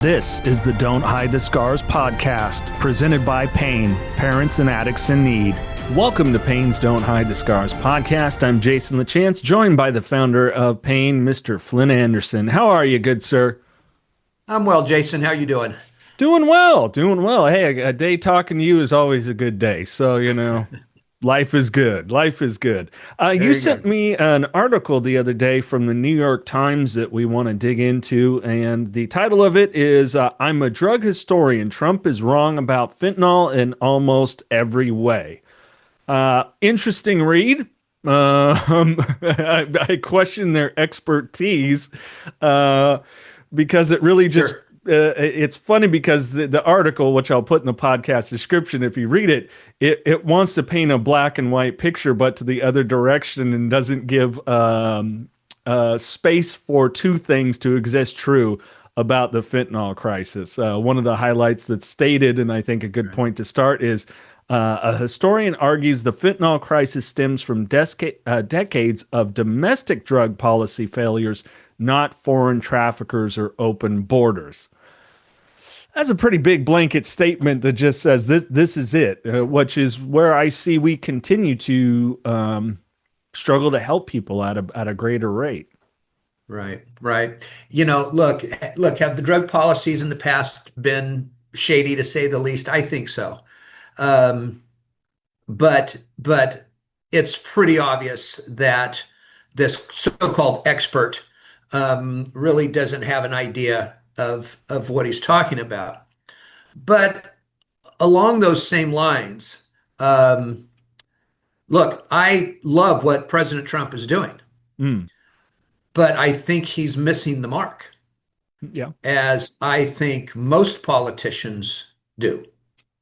This is the Don't Hide the Scars podcast, presented by Pain, Parents and Addicts in Need. Welcome to Pain's Don't Hide the Scars podcast. I'm Jason LaChance, joined by the founder of Pain, Mr. Flint Andersen. How are you, good sir? I'm well, Jason. How are you doing? Doing well, doing well. Hey, a day talking to you is always a good day. So, life is good. Life is good. You Very sent good. me an article the other day from the New York Times that we want to dig into, and the title of it is I'm a Drug Historian. Trump is wrong about fentanyl in almost every way. Interesting read. I question their expertise because it really just Sure. it's funny because the article, which I'll put in the podcast description if you read it, it wants to paint a black and white picture, but to the other direction and doesn't give space for two things to exist true about the fentanyl crisis. One of the highlights that's stated, and I think a good Right. point to start, is a historian argues the fentanyl crisis stems from decades of domestic drug policy failures, not foreign traffickers or open borders. That's a pretty big blanket statement that just says this is it, which is where I see we continue to struggle to help people at a greater rate. Right. Right. Look, have the drug policies in the past been shady to say the least? I think so. Um, but it's pretty obvious that this so-called expert really doesn't have an idea of what he's talking about. But along those same lines, um, look, I love what President Trump is doing. Mm, But I think he's missing the mark, yeah. as I think most politicians do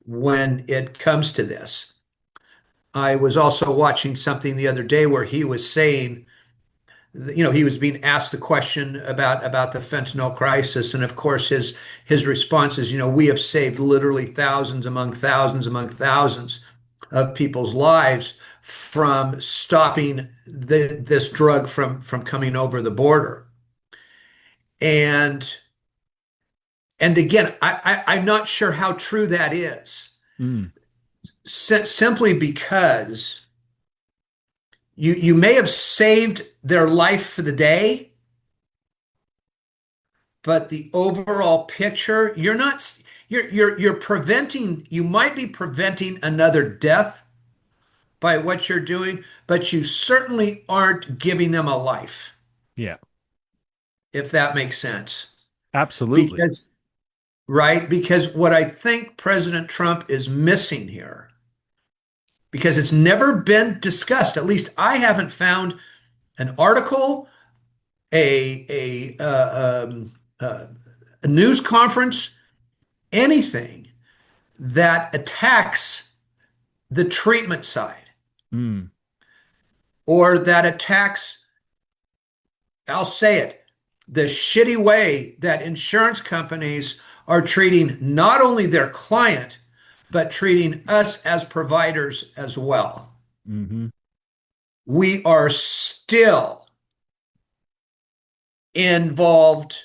when it comes to this. I was also watching something the other day where he was saying, he was being asked the question about the fentanyl crisis, and of course his response is, we have saved literally thousands among thousands of people's lives from stopping this drug from coming over the border. And again, I'm not sure how true that is. Mm, Simply because you may have saved their life for the day, but the overall picture, you're preventing, you might be preventing another death by what you're doing, but you certainly aren't giving them a life, yeah. if that makes sense. Absolutely. Because, right? Because what I think President Trump is missing here, because it's never been discussed, at least I haven't found an article, a news conference, anything that attacks the treatment side Mm, or that attacks, I'll say it, the shitty way that insurance companies are treating not only their client, but treating us as providers as well. hmm We are still involved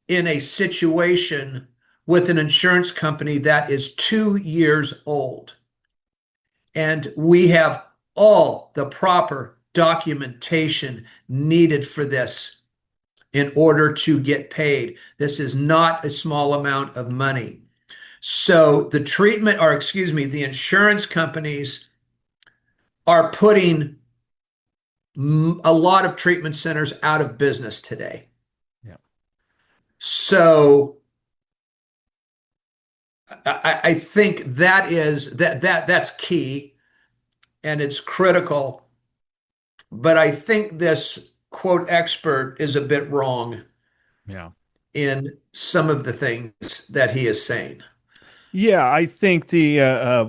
in a situation with an insurance company that is 2 years old. And we have all the proper documentation needed for this in order to get paid. This is not a small amount of money. So the insurance companies are putting a lot of treatment centers out of business today. yeah. So I think that's key and it's critical. But I think this quote expert is a bit wrong Yeah. in some of the things that he is saying. Yeah, I think the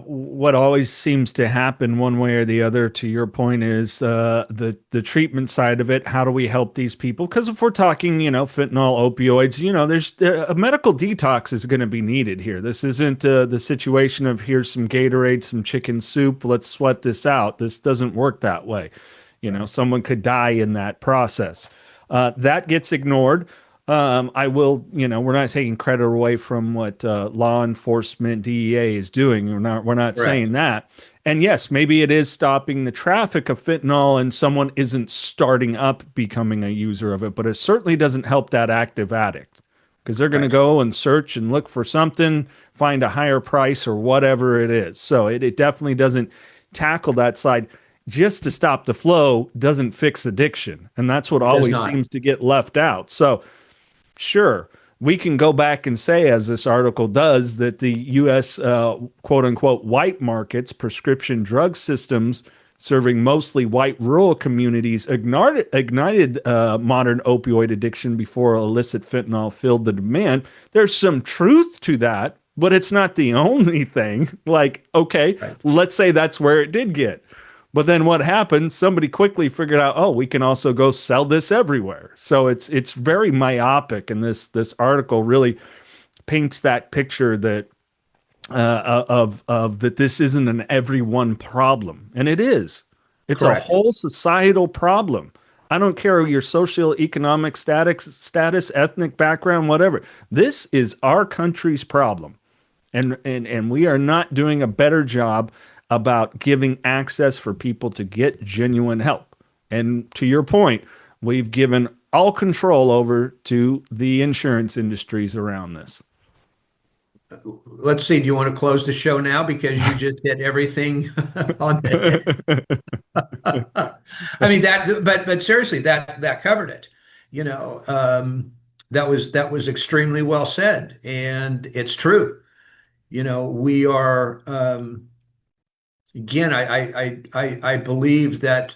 what always seems to happen one way or the other, to your point, is the treatment side of it. How do we help these people? Because if we're talking, fentanyl, opioids, there's a medical detox is going to be needed here. This isn't the situation of here's some Gatorade, some chicken soup, let's sweat this out. This doesn't work that way. Right. Someone could die in that process. That gets ignored. I will, we're not taking credit away from what law enforcement DEA is doing. We're not Correct. saying that. And yes, maybe it is stopping the traffic of fentanyl and someone isn't starting up becoming a user of it, but it certainly doesn't help that active addict because they're going to Right. go and search and look for something, find a higher price or whatever it is. So it definitely doesn't tackle that side. Just to stop the flow doesn't fix addiction. And that's what It does always not. seems to get left out. So, sure, we can go back and say, as this article does, that the U.S. Quote unquote white markets, prescription drug systems serving mostly white rural communities ignited modern opioid addiction before illicit fentanyl filled the demand. There's some truth to that, but it's not the only thing. Like, okay, Right. let's say that's where it did get. But then what happened? Somebody quickly figured out, oh, we can also go sell this everywhere. So it's very myopic, and this article really paints that picture that of that this isn't an everyone problem, and it is. It's a Correct. whole societal problem. I don't care your socioeconomic status, ethnic background, whatever. This is our country's problem. And we are not doing a better job about giving access for people to get genuine help. And to your point, we've given all control over to the insurance industries around this. Let's see. Do you want to close the show now because you just hit everything on the head? I mean but seriously, that covered it. You know, that was extremely well said, and it's true. We are again. I believe that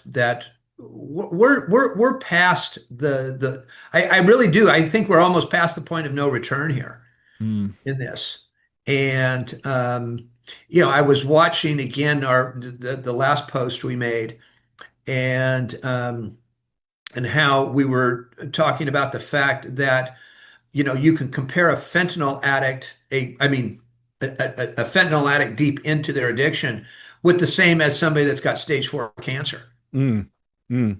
we're past the. I really do. I think we're almost past the point of no return here Mm, in this. And I was watching again the last post we made, and how we were talking about the fact that you can compare a fentanyl addict, I mean, a fentanyl addict deep into their addiction with the same as somebody that's got stage 4 cancer. mm, mm.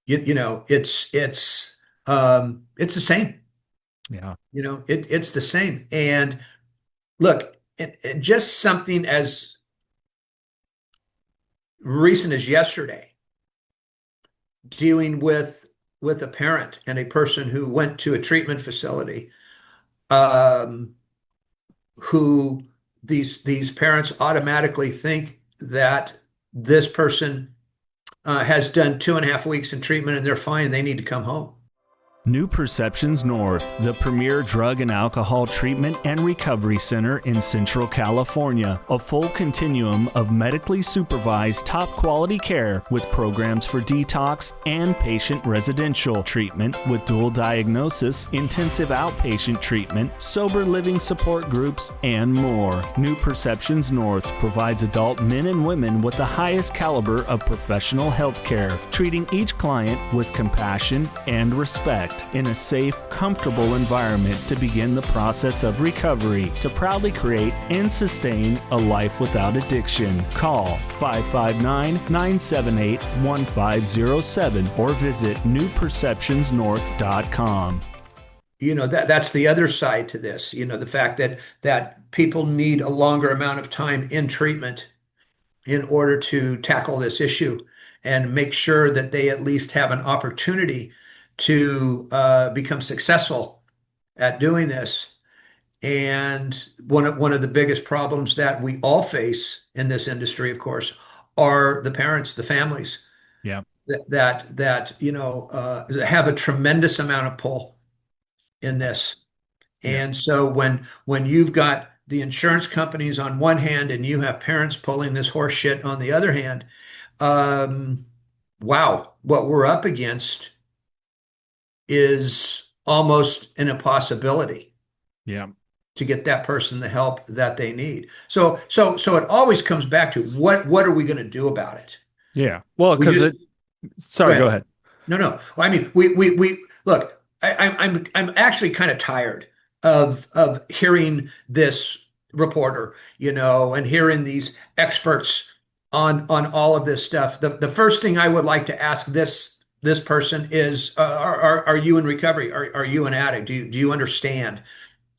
It's the same. Yeah. It's the same. And look, just something as recent as yesterday, dealing with a parent and a person who went to a treatment facility, um, who these parents automatically think that this person has done 2.5 weeks in treatment and they're fine. They need to come home. New Perceptions North, the premier drug and alcohol treatment and recovery center in Central California. A full continuum of medically supervised, top quality care with programs for detox and patient residential treatment with dual diagnosis, intensive outpatient treatment, sober living support groups, and more. New Perceptions North provides adult men and women with the highest caliber of professional health care, treating each client with compassion and respect, in a safe, comfortable environment to begin the process of recovery to proudly create and sustain a life without addiction. Call 559-978-1507 or visit newperceptionsnorth.com. That's the other side to this. The fact that people need a longer amount of time in treatment in order to tackle this issue and make sure that they at least have an opportunity to become successful at doing this. And one of the biggest problems that we all face in this industry, of course, are the parents, the families Yeah. that have a tremendous amount of pull in this. Yeah. And so when you've got the insurance companies on one hand and you have parents pulling this horse shit on the other hand, um, wow, what we're up against is almost an impossibility Yeah. to get that person the help that they need. So it always comes back to what are we going to do about it? Yeah. Well, We because just it, go sorry, go ahead. ahead. No. Well, I mean, we look. I'm actually kind of tired of hearing this reporter, and hearing these experts on all of this stuff. The first thing I would like to ask this this person is, are you in recovery? Are you an addict? Do you understand?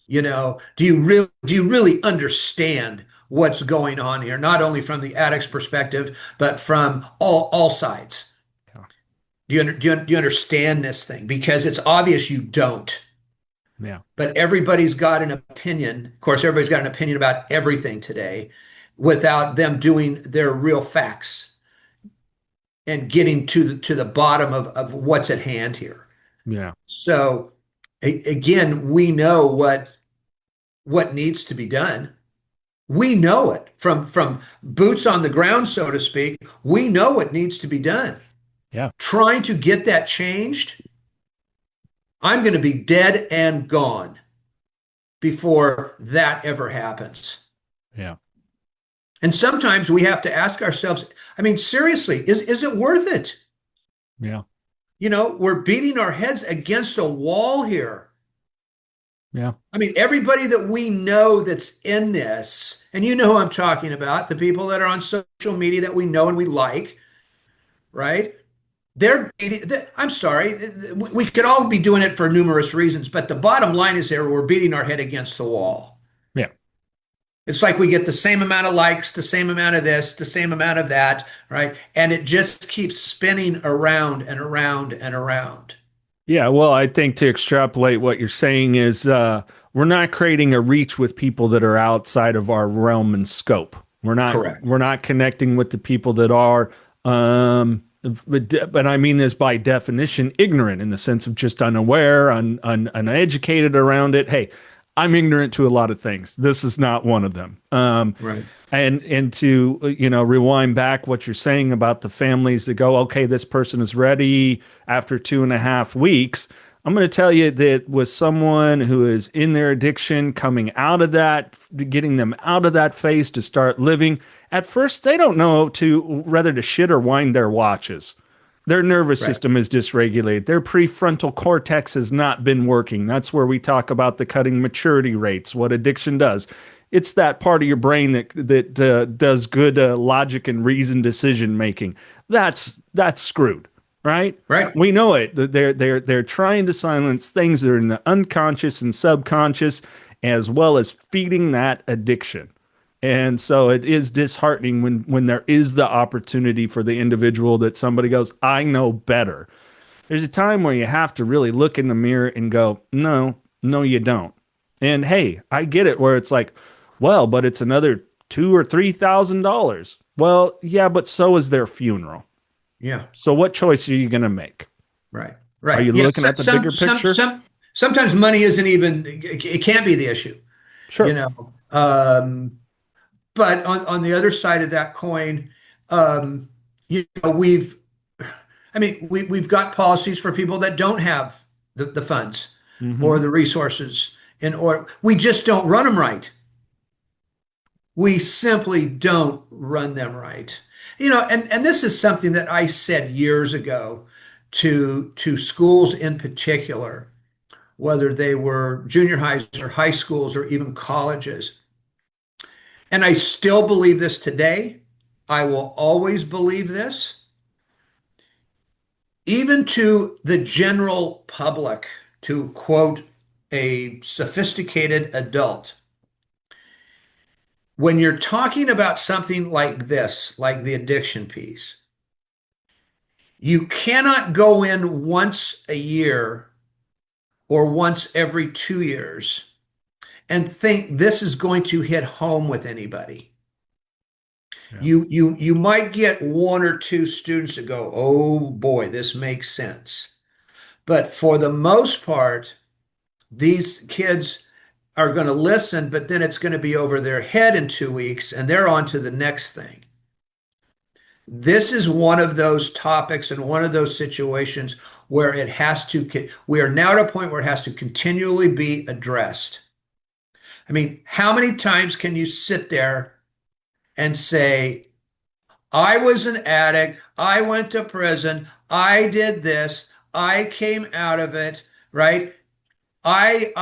Do you really understand what's going on here? Not only from the addict's perspective, but from all sides. Yeah. Do you understand this thing? Because it's obvious you don't. Yeah. But everybody's got an opinion. Of course, everybody's got an opinion about everything today without them doing their real facts and getting to the bottom of what's at hand here. Yeah. So again, we know what needs to be done. We know it from boots on the ground, so to speak. We know what needs to be done. Yeah. Trying to get that changed, I'm going to be dead and gone before that ever happens. Yeah. And sometimes we have to ask ourselves, I mean, seriously, is it worth it? Yeah. We're beating our heads against a wall here. Yeah. I mean, everybody that we know that's in this, and you know who I'm talking about, the people that are on social media that we know and we like, right? I'm sorry, we could all be doing it for numerous reasons, but the bottom line is there, we're beating our head against the wall. Yeah. It's like we get the same amount of likes, the same amount of this, the same amount of that, right? And it just keeps spinning around and around and around. Yeah, well, I think to extrapolate what you're saying is we're not creating a reach with people that are outside of our realm and scope. Correct. We're not connecting with the people that are but I mean this by definition ignorant in the sense of just unaware, uneducated around it. Hey, I'm ignorant to a lot of things. This is not one of them. Right. And to rewind back what you're saying about the families that go, okay, this person is ready after 2.5 weeks. I'm going to tell you that with someone who is in their addiction, coming out of that, getting them out of that phase to start living, at first they don't know to whether to shit or wind their watches. Their nervous Right. system is dysregulated. Their prefrontal cortex has not been working. That's where we talk about the cutting maturity rates, what addiction does. It's that part of your brain that does good logic and reason decision making. That's screwed, right? Right. We know it. They're trying to silence things that are in the unconscious and subconscious, as well as feeding that addiction. And so it is disheartening when there is the opportunity for the individual that somebody goes, I know better. There's a time where you have to really look in the mirror and go, no, no, you don't. And hey, I get it where it's like, well, but it's another $2,000 or $3,000. Well, yeah, but so is their funeral. Yeah. So what choice are you going to make? Right. Are Right. you Yeah. looking at the bigger picture? Sometimes money isn't even, it can't be the issue, you Sure. know. But on the other side of that coin, um, we've got policies for people that don't have the funds or Hmm. the resources or we just don't run them right. We simply don't run them right. And this is something that I said years ago to schools in particular, whether they were junior highs or high schools or even colleges. And I still believe this today. I will always believe this, even to the general public, to quote a sophisticated adult. When you're talking about something like this, like the addiction piece, you cannot go in once a year or once every 2 years and think this is going to hit home with anybody. Yeah. You might get one or two students that go, "Oh boy, this makes sense." But for the most part, these kids are going to listen, but then it's going to be over their head in 2 weeks and they're on to the next thing. This is one of those topics and one of those situations where we are now at a point where it has to continually be addressed. I mean, how many times can you sit there and say, I was an addict, I went to prison, I did this, I came out of it, right? I,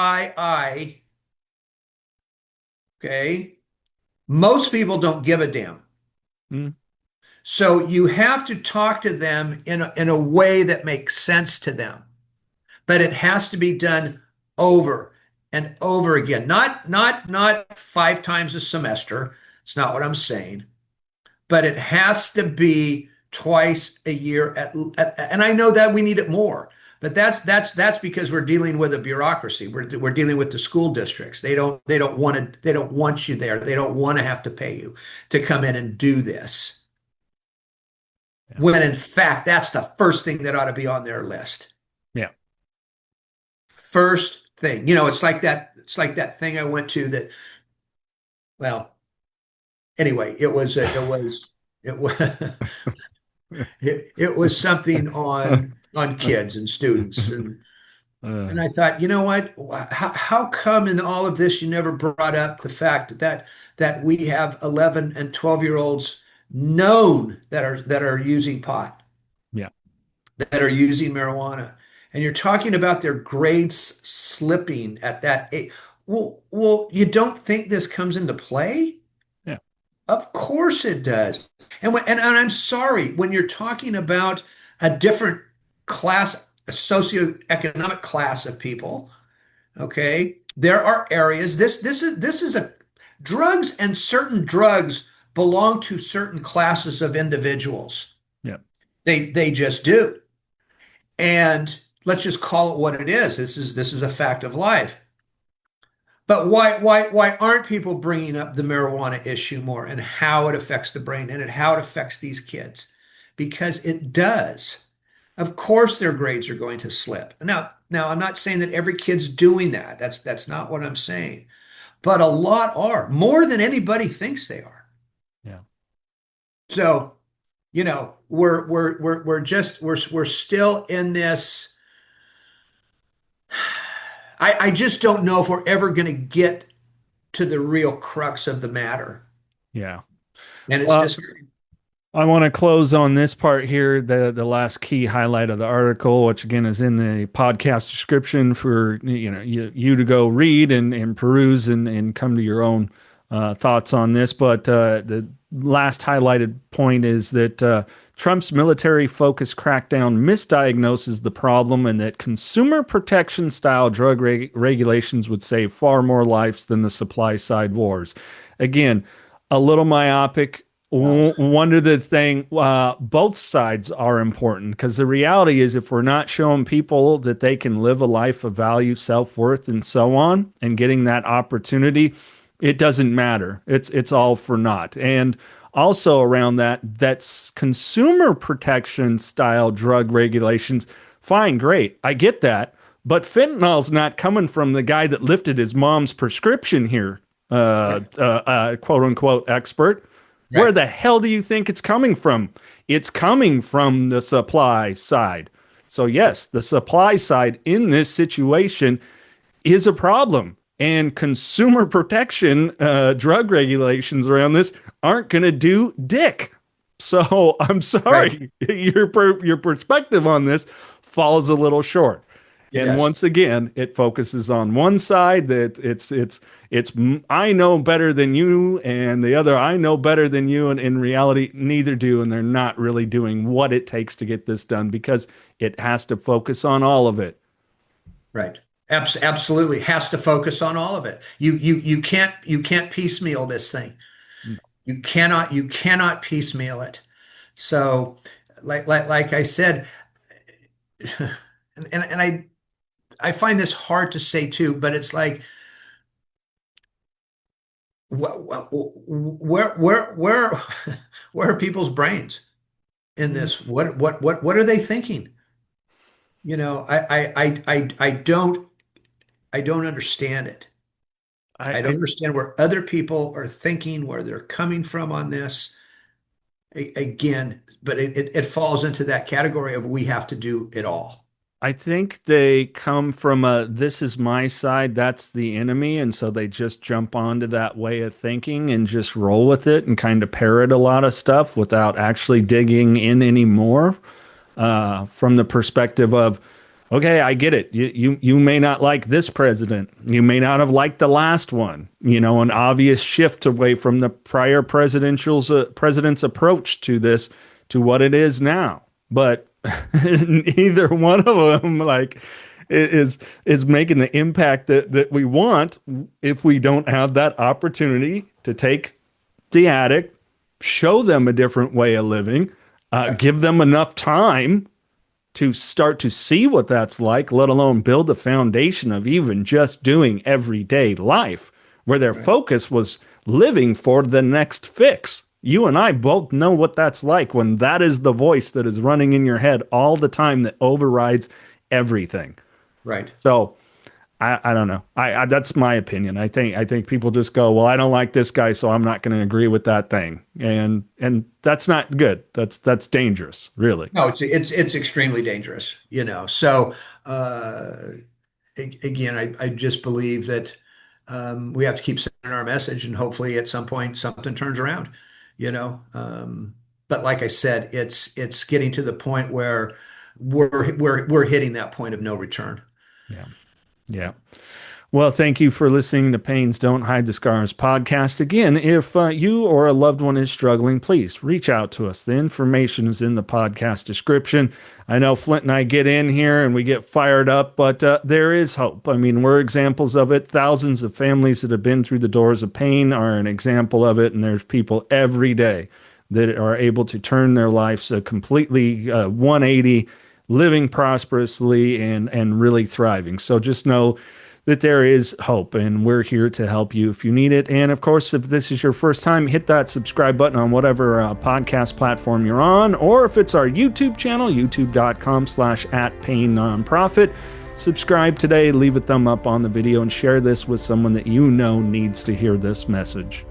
okay? Most people don't give a damn. Mm. So you have to talk to them in a way that makes sense to them, but it has to be done over and over again. Not 5 times a semester. It's not what I'm saying, but it has to be twice a year and I know that we need it more. But that's because we're dealing with a bureaucracy. We're dealing with the school districts. They don't want you there. They don't want to have to pay you to come in and do this. Yeah. When in fact, that's the first thing that ought to be on their list. Yeah. First thing. It's like that thing I went to that, well, anyway, it was it was something on kids and students Uh, and I thought, you know what? How come in all of this you never brought up the fact that we have 11 and 12-year olds known that are using pot, yeah. that are using marijuana, and you're talking about their grades slipping at that age. Well, you don't think this comes into play? Yeah. Of course it does. And I'm sorry, when you're talking about a different class, a socioeconomic class of people, okay, there are areas. This is a drugs, and certain drugs belong to certain classes of individuals. Yeah. They just do. And let's just call it what it is. This is a fact of life. But why aren't people bringing up the marijuana issue more and how it affects the brain and how it affects these kids? Because it does. Of course, their grades are going to slip. Now I'm not saying that every kid's doing that. That's not what I'm saying. But a lot are, more than anybody thinks they are. Yeah. So, we're still in this. I just don't know if we're ever going to get to the real crux of the matter. Yeah. And it's Well, disheartening. I want to close on this part here, the last key highlight of the article, which again is in the podcast description for you to go read and peruse and come to your own thoughts on this. But the last highlighted point is that Trump's military-focused crackdown misdiagnoses the problem, and that consumer protection-style drug regulations would save far more lives than the supply-side wars. Again, a little myopic. Wow. One of the thing, both sides are important, because the reality is if we're not showing people that they can live a life of value, self-worth, and so on, and getting that opportunity, it doesn't matter. It's all for naught. And also around that's consumer protection style drug regulations. Fine, great. I get that. But fentanyl's not coming from the guy that lifted his mom's prescription here, Right. quote unquote expert. Where Right. the hell do you think it's coming from? It's coming from the supply side. So, yes, the supply side in this situation is a problem. And consumer protection, drug regulations around this aren't going to do dick. So, I'm Right. sorry. Your perspective on this falls a little short. It And does. once again, it focuses on one side that it's I know better than you, and the other I know better than you, and in reality, neither do, and they're not really doing what it takes to get this done because it has to focus on all of it. Right. Absolutely has to focus on all of it. You can't piecemeal this thing. You cannot piecemeal it. So, like I said, and I find this hard to say too, but it's like, where where are people's brains in this? What are they thinking? I don't understand it. I, I don't I understand where other people are thinking, where they're coming from on this. Again, but it falls into that category of we have to do it all. I think they come from a this is my side, that's the enemy, and so they just jump onto that way of thinking and just roll with it and kind of parrot a lot of stuff without actually digging in anymore from the perspective of, Okay, I get it. You may not like this president. You may not have liked the last one. You know, an obvious shift away from the prior president's approach to this to what it is now. But neither one of them is making the impact that we want if we don't have that opportunity to take the addict, show them a different way of living, give them enough time to start to see what that's like, let alone build a foundation of even just doing everyday life, where their Right. focus was living for the next fix. You and I both know what that's like when that is the voice that is running in your head all the time that overrides everything. Right. So I don't know. I that's my opinion. I think people just go, well, I don't like this guy, so I'm not going to agree with that thing, and that's not good. That's dangerous, really. No, it's extremely dangerous, So again, I just believe that we have to keep sending our message, and hopefully, at some point, something turns around, you know. But like I said, it's getting to the point where we're hitting that point of no return. Yeah. Yeah. Well, thank you for listening to Pains Don't Hide the Scars podcast. Again, if you or a loved one is struggling, please reach out to us. The information is in the podcast description. I know Flint and I get in here and we get fired up, but there is hope. I mean, we're examples of it. Thousands of families that have been through the doors of pain are an example of it. And there's people every day that are able to turn their lives completely 180, living prosperously and really thriving. So just know that there is hope, and we're here to help you if you need it. And of course, if this is your first time, hit that subscribe button on whatever podcast platform you're on, or if it's our YouTube channel, youtube.com/@painnonprofit. Subscribe today, leave a thumb up on the video, and share this with someone that you know needs to hear this message.